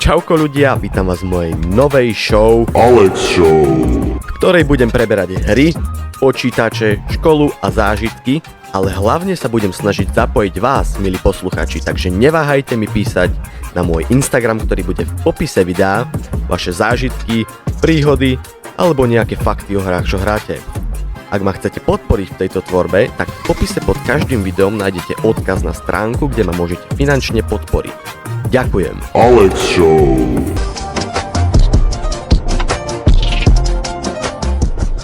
čauko ľudia, vítam vás v mojej novej show Alex Show, v ktorej budem preberať hry, počítače, školu a zážitky, ale hlavne sa budem snažiť zapojiť vás, milí poslucháči, takže neváhajte mi písať na môj Instagram, ktorý bude v popise videa, vaše zážitky, príhody alebo nejaké fakty o hrách, čo hráte. Ak ma chcete podporiť v tejto tvorbe, tak v popise pod každým videom nájdete odkaz na stránku, kde ma môžete finančne podporiť. Ďakujem. Alex Show.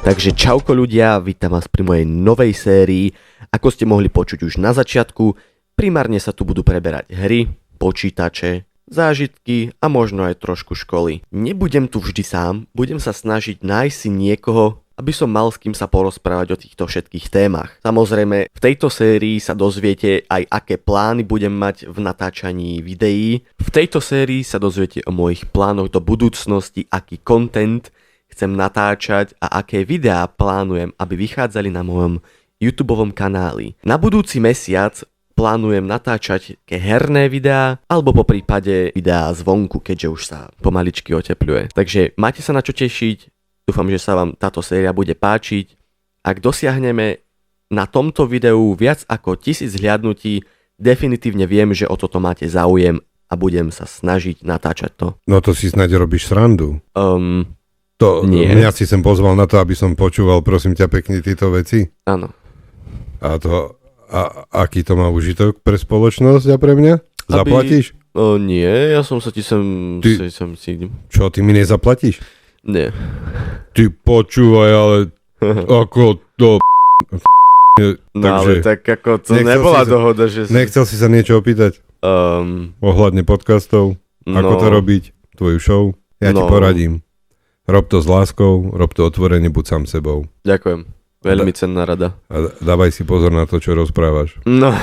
Takže čauko ľudia, vítam vás pri mojej novej sérii. Ako ste mohli počuť už na začiatku, primárne sa tu budú preberať hry, počítače, zážitky a možno aj trošku školy. Nebudem tu vždy sám, budem sa snažiť nájsť si niekoho, aby som mal s kým sa porozprávať o týchto všetkých témach. Samozrejme, v tejto sérii sa dozviete aj aké plány budem mať v natáčaní videí. V tejto sérii sa dozviete o mojich plánoch do budúcnosti, aký content chcem natáčať a aké videá plánujem, aby vychádzali na mojom YouTubeovom kanáli. Na budúci mesiac plánujem natáčať také herné videá, alebo po prípade videá zvonku, keďže už sa pomaličky otepluje. Takže máte sa na čo tešiť. Dúfam, že sa vám táto séria bude páčiť. Ak dosiahneme na tomto videu viac ako 1000 zhliadnutí, definitívne viem, že o toto máte záujem a budem sa snažiť natáčať to. No to si snáď robíš srandu. Nie. Mňa si sem pozval na to, aby som počúval, prosím ťa, pekne tieto veci. Áno. A aký to má užitok pre spoločnosť a pre mňa? Zaplatíš? Nie, ja som sa ti sem... Čo, ty mi nezaplatíš? Nie. Ty počúvaj, ale ako to... No ale tak ako to nebola dohoda, že... Nechcel si sa niečo opýtať? Ohľadne podcastov? Ako to robiť? Tvoju show? Ja ti poradím. Rob to s láskou, rob to otvorene, buď sám sebou. Ďakujem. Veľmi cenná rada. A dávaj si pozor na to, čo rozprávaš. No.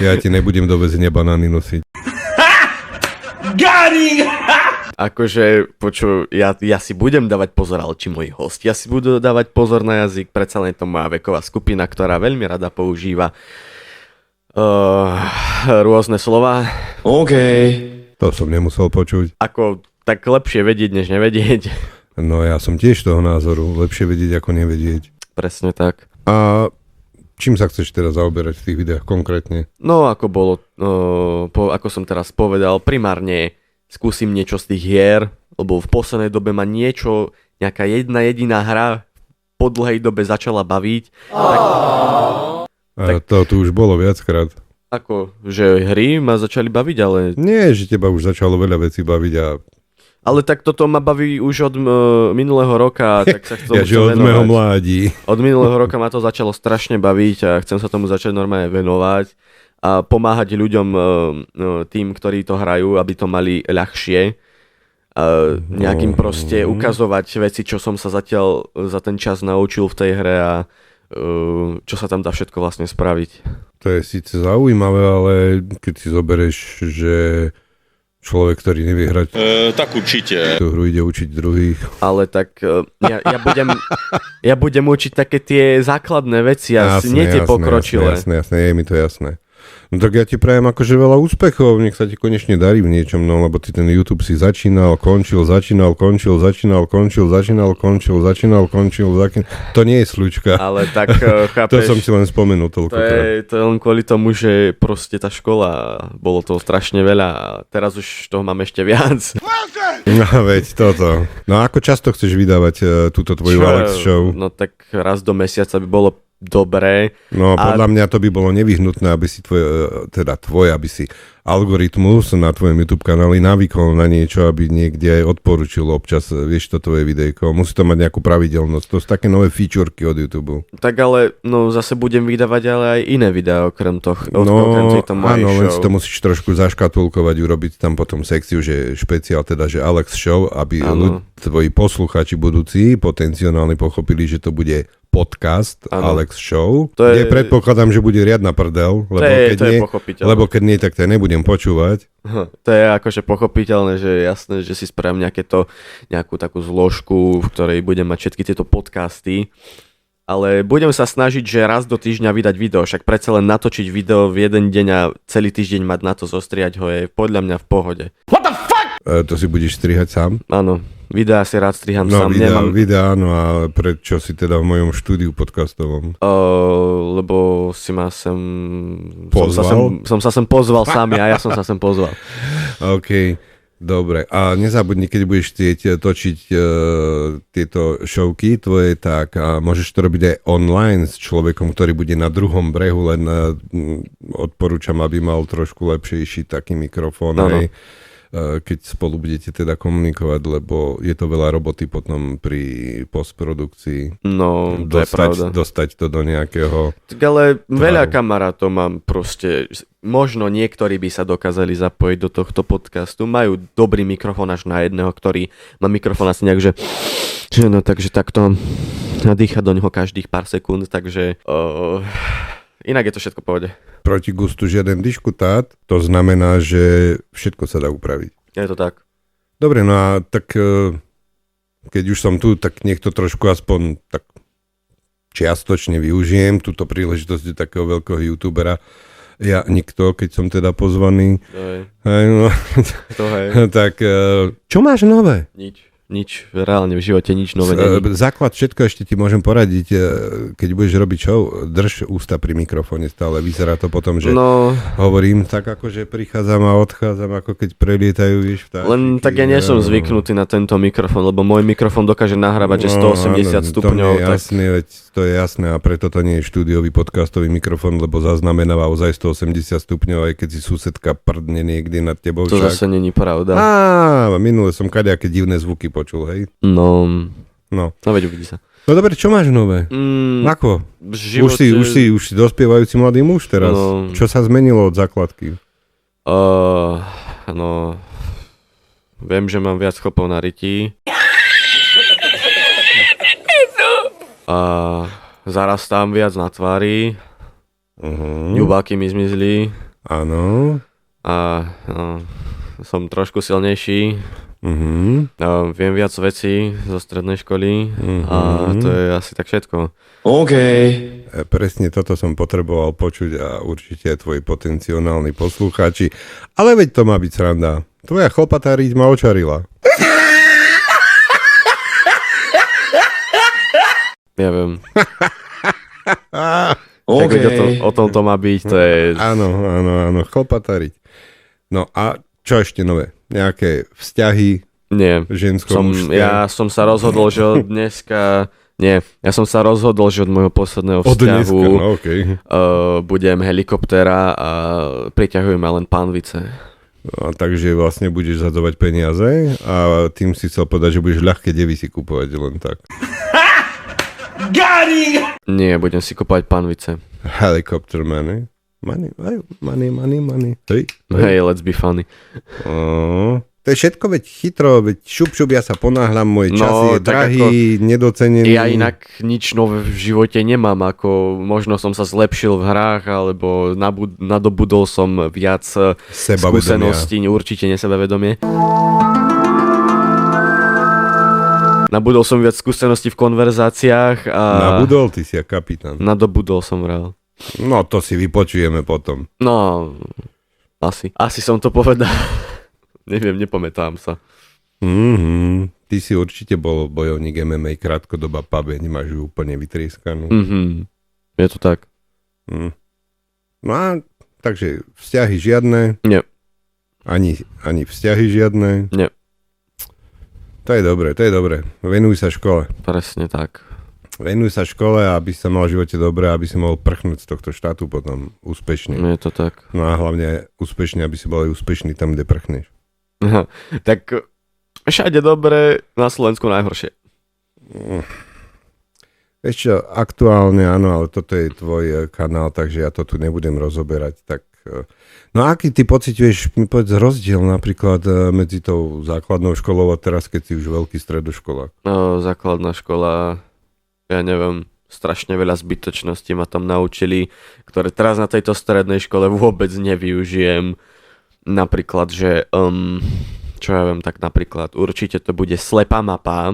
Ja ti nebudem do väzenia banány nosiť. Akože, ja si budem dávať pozor, ale či moji hostia si budú dávať pozor na jazyk, predsa len to moja veková skupina, ktorá veľmi rada používa rôzne slova. OK. To som nemusel počuť. Ako, tak lepšie vedieť, než nevedieť. No ja som tiež toho názoru, lepšie vedieť, ako nevedieť. Presne tak. A čím sa chceš teda zaoberať v tých videách konkrétne? No, ako bolo, ako som teraz povedal, primárne skúsim niečo z tých hier, lebo v poslednej dobe ma nejaká jedna jediná hra po dlhej dobe začala baviť. To tu už bolo viackrát. Ako, že hry ma začali baviť, ale... Nie, že teba už začalo veľa vecí baviť a... Ale tak toto ma baví už od minulého roka, tak sa chcem od mého mládí. Od minulého roka ma to začalo strašne baviť a chcem sa tomu začať normálne venovať a pomáhať ľuďom, tým, ktorí to hrajú, aby to mali ľahšie. Nejakým proste ukazovať veci, čo som sa zatiaľ za ten čas naučil v tej hre a čo sa tam dá všetko vlastne spraviť. To je síce zaujímavé, ale keď si zoberieš, že človek, ktorý nevie hrať, tak určite. Tú hru ide učiť druhých. Ale tak ja budem učiť také tie základné veci a nie tie pokročilé. Jasné, je mi to jasné. No tak ja ti prajem akože veľa úspechov, nech sa ti konečne darí v niečom, no lebo ty ten YouTube si začínal, končil. To nie je slučka. Ale tak chápeš. To som si len spomenul toľko. To je len kvôli tomu, že proste tá škola, bolo toho strašne veľa a teraz už toho mám ešte viac. No veď toto. No ako často chceš vydávať túto tvoju Alex Show? No tak raz do mesiaca by bolo dobré. No podľa mňa to by bolo nevyhnutné, aby si aby si algoritmus na tvojom YouTube kanáli navykol na niečo, aby niekde aj odporučil občas, vieš, to tvoje videjko. Musí to mať nejakú pravidelnosť. To sú také nové featureky od YouTube. Tak ale, zase budem vydávať ale aj iné videá okrem tejto mojej áno, show. len si to musíš trošku zaškatulkovať, urobiť tam potom sekciu, že špeciál, teda, že Alex Show, aby tvoji poslucháči budúci potenciálne pochopili, že to bude podcast Alex Show, kde predpokladám, že bude riadna prdel, lebo keď nie, tak to nebudem počúvať. To je akože pochopiteľné, že je jasné, že si spravím nejakú takú zložku, v ktorej budem mať všetky tieto podcasty, ale budem sa snažiť, že raz do týždňa vydať video, však predsa len natočiť video v jeden deň a celý týždeň mať na to zostriať ho je podľa mňa v pohode. To si budeš strihať sám? Áno, videá si rád striham sám. Videa, áno, a prečo si teda v mojom štúdiu podcastovom? Lebo si ma sem... Pozval? Som sa sem pozval sám a ja som sa sem pozval. OK, dobre. A nezabudni, keď budeš chcieť točiť tieto showky tvoje, tak môžeš to robiť aj online s človekom, ktorý bude na druhom brehu, len odporúčam, aby mal trošku lepšejší taký mikrofón, hej. Keď spolu budete teda komunikovať, lebo je to veľa roboty potom pri postprodukcii. No, to je pravda. Dostať to do nejakého... Tak ale veľa kamarátov mám proste, možno niektorí by sa dokázali zapojiť do tohto podcastu, majú dobrý mikrofón až na jedného, ktorý má mikrofón asi nejak, že no takže takto nadýcha do neho každých pár sekúnd, takže inak je to všetko v pohode. Proti gustu žiaden diškutát, to znamená, že všetko sa dá upraviť. Je to tak. Dobre, no a tak keď už som tu, tak nech to trošku aspoň tak čiastočne využijem, túto príležitosť takého veľkého youtubera. Ja nikto, keď som teda pozvaný. Tak čo máš nové? Nič, reálne v živote nič nové není. Základ, všetko ešte ti môžem poradiť, keď budeš robiť show, drž ústa pri mikrofóne stále, vyzerá to potom, že hovorím tak ako, že prichádzam a odchádzam, ako keď prelietajú, vieš, vtáčiky. Len tak ja nie som zvyknutý na tento mikrofón, lebo môj mikrofón dokáže nahrávať, že 180 stupňov. To je jasné a preto to nie je štúdiový podcastový mikrofón, lebo zaznamenáva ozaj 180 stupňov, aj keď si susedka prdne niekde nad tebou. To zase není pravda. Minule som kadejaké divné zvuky počul, hej? No, veď uvidí sa. No dobre, čo máš nové? Ako? Živote... Už si dospievajúci mladý muž teraz. No. Čo sa zmenilo od základky? Viem, že mám viac chlpov na ryti. A zarastám viac na tvári. Ňubáky mi zmizli. Áno. A som trošku silnejší. Viem viac vecí zo strednej školy. A to je asi tak všetko. OK. Presne toto som potreboval počuť a určite aj tvoji potenciálni poslucháči. Ale veď to má byť sranda. Tvoja chlpatá riť ma očarila. Ja viem. Okay. O tom to má byť, to je... Áno, chlpatá riť. No a čo ešte nové? Nejaké vzťahy? Nie. Žensko-mužské? Ja som sa rozhodol, že od dneska... Nie, ja som sa rozhodol, že od môjho posledného vzťahu budem helikoptéra a priťahujem len pánvice. No, takže vlastne budeš zadzovať peniaze a tým si chcel povedať, že budeš ľahké devy si kúpovať len tak. Nie, budem si kúpovať pánvice. Helicopter money. Money. Hey, let's be funny. To je všetko, veď chytro, veď šup, ja sa ponáhľam, môj čas je drahý, nedocenený. Ja inak nič nové v živote nemám, ako možno som sa zlepšil v hrách, alebo nadobudol som viac skúseností, určite nesebavedomie. Nabudol som viac skúseností v konverzáciách a... Nabudol? Ty si ja kapitán. Nadobudol som vrál. No, to si vypočujeme potom. No, asi som to povedal. Neviem, nepamätám sa. Ty si určite bol bojovník MMA, krátkodoba pabeň, máš ju úplne vytrieskanú. Je to tak. No a takže vzťahy žiadne? Nie. Ani vzťahy žiadne? Nie. To je dobre. Venuj sa škole. Presne tak. Venuj sa škole, aby sa mal v živote dobre, aby si mohol prchnúť z tohto štátu potom úspešne. Je to tak. No a hlavne úspešne, aby si bol aj úspešný tam, kde prchneš. Tak všade dobre, na Slovensku najhoršie. Vieš čo, aktuálne áno, ale toto je tvoj kanál, takže ja to tu nebudem rozoberať. Tak, no aký ty pociťuješ, mi povedz rozdiel napríklad medzi tou základnou školou a teraz, keď si už veľký stredoškolák? Základná škola, ja neviem, strašne veľa zbytočností ma tam naučili, ktoré teraz na tejto strednej škole vôbec nevyužijem. Napríklad, že čo ja viem, tak napríklad určite to bude slepá mapa.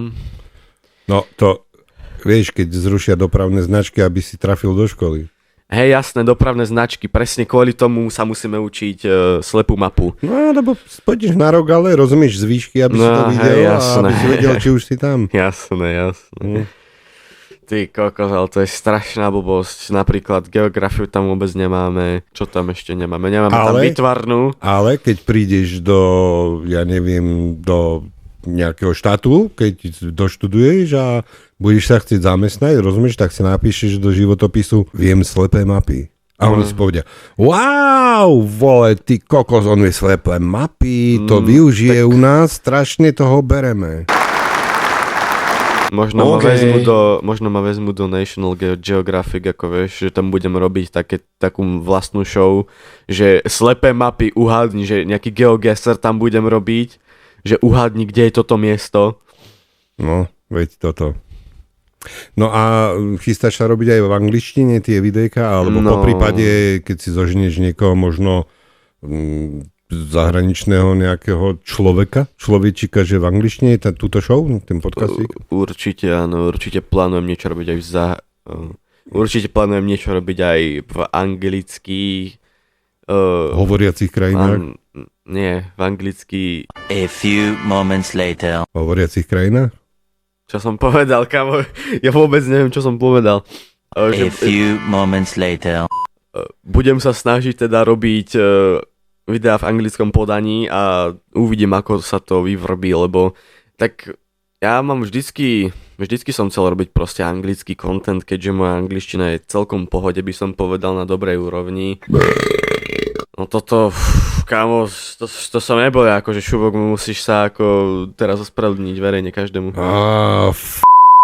No to, vieš, keď zrušia dopravné značky, aby si trafil do školy. Hej, jasné, dopravné značky, presne kvôli tomu sa musíme učiť slepú mapu. No, lebo pôjdeš na rok, ale rozumieš z výšky, aby si to videl a aby si vedel, či už si tam. Jasné. Ty kokos, ale to je strašná blbosť. Napríklad geografiu tam vôbec nemáme. Čo tam ešte nemáme? Nemáme tam výtvarnú. Ale keď prídeš do nejakého štátu, keď doštuduješ a budeš sa chcieť zamestnať, rozumieš, tak si napíšeš do životopisu viem slepé mapy. A oni si povedia, wow, vole, ty kokos, on vie slepé mapy, to využije u nás, strašne toho bereme. Možno ma vezmu do National Geographic, ako vieš, že tam budem robiť takú vlastnú show, že slepé mapy uhádni, že nejaký geogesser tam budem robiť, že uhádni, kde je toto miesto. No, veď toto. No a chystáš sa robiť aj v angličtine tie videjka, alebo po prípade, keď si zoženieš niekoho možno zahraničného nejakého človečika, že v angličtine je túto show, ten podcastík? Určite áno, určite plánujem niečo robiť aj v anglických hovoriacich krajinách? Nie, v anglických... A few moments later. Hovoriacich krajinách? Čo som povedal, kamo? Ja vôbec neviem, čo som povedal. A few moments later. Budem sa snažiť teda robiť videá v anglickom podaní a uvidím, ako sa to vyvrbí, lebo tak ja mám vždycky som chcel robiť proste anglický content, keďže moja angličtina je celkom v pohode, by som povedal, na dobrej úrovni. No toto, kámo, to som nebol, akože Šubok, musíš sa ako teraz ospravedlniť verejne každému.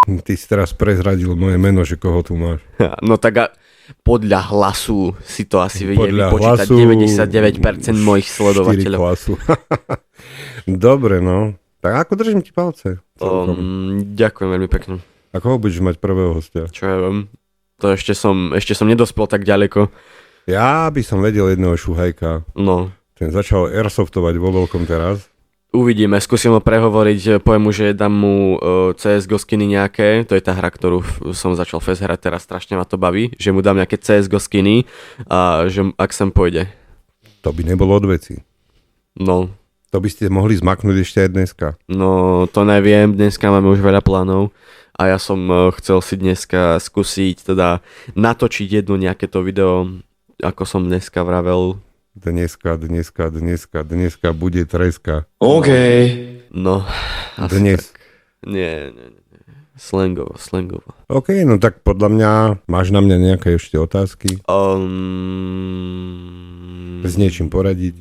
Ty si teraz prezradil moje meno, že koho tu máš. No tak podľa hlasu si to asi vie vypočítať 99% mojich sledovateľov. Dobre, no. Tak ako držím ti palce? Ďakujem veľmi pekne. A koho budeš mať prvého hostia? Čo ja viem, to ešte som nedospel tak ďaleko. Ja by som vedel jedného šuhajka. No. Ten začal airsoftovať vo veľkom teraz. Uvidíme, skúsim ho prehovoriť, poviem mu, že dám mu CSGO skiny nejaké, to je tá hra, ktorú som začal fest hrať, teraz strašne ma to baví, že mu dám nejaké CSGO skiny a že ak sem pôjde. To by nebolo od veci. No. To by ste mohli zmaknúť ešte aj dneska. No, to neviem, dneska máme už veľa plánov a ja som chcel si dneska skúsiť teda natočiť jedno nejaké to video, ako som dneska vravel. Dneska bude treska. OK. No. Dnes. Tak. Nie. Slangovo. OK, no tak podľa mňa, máš na mňa nejaké ešte otázky? S niečím poradiť?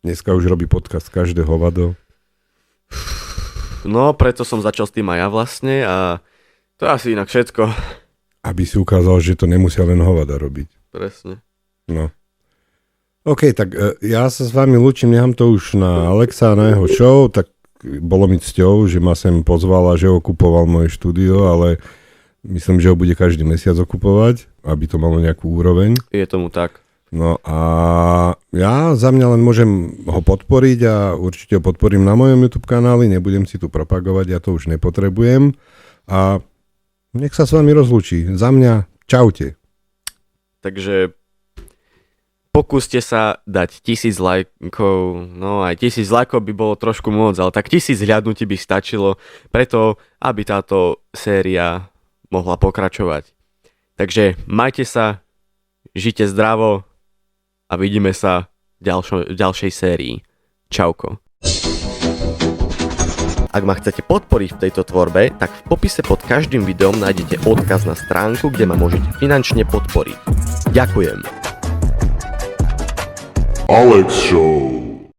Dneska už robí podcast každé hovado. No, preto som začal s tým aj ja vlastne a to je asi inak všetko. Aby si ukázal, že to nemusia len hovada robiť. Presne. No. OK, tak ja sa s vami lúčim, nechám to už na Alexa, na jeho show, tak bolo mi cťou, že ma sem pozval a že okupoval moje štúdio, ale myslím, že ho bude každý mesiac okupovať, aby to malo nejakú úroveň. Je tomu tak. No a ja za mňa len môžem ho podporiť a určite ho podporím na mojom YouTube kanáli, nebudem si tu propagovať, ja to už nepotrebujem a nech sa s vami rozlúči. Za mňa, čaute. Takže pokúste sa dať 1000 lajkov, no aj 1000 lajkov by bolo trošku moc, ale tak 1000 hľadnutí by stačilo preto, aby táto séria mohla pokračovať. Takže majte sa, žite zdravo a vidíme sa v ďalšej sérii. Čauko. Ak ma chcete podporiť v tejto tvorbe, tak v popise pod každým videom nájdete odkaz na stránku, kde ma môžete finančne podporiť. Ďakujem. Alex Show.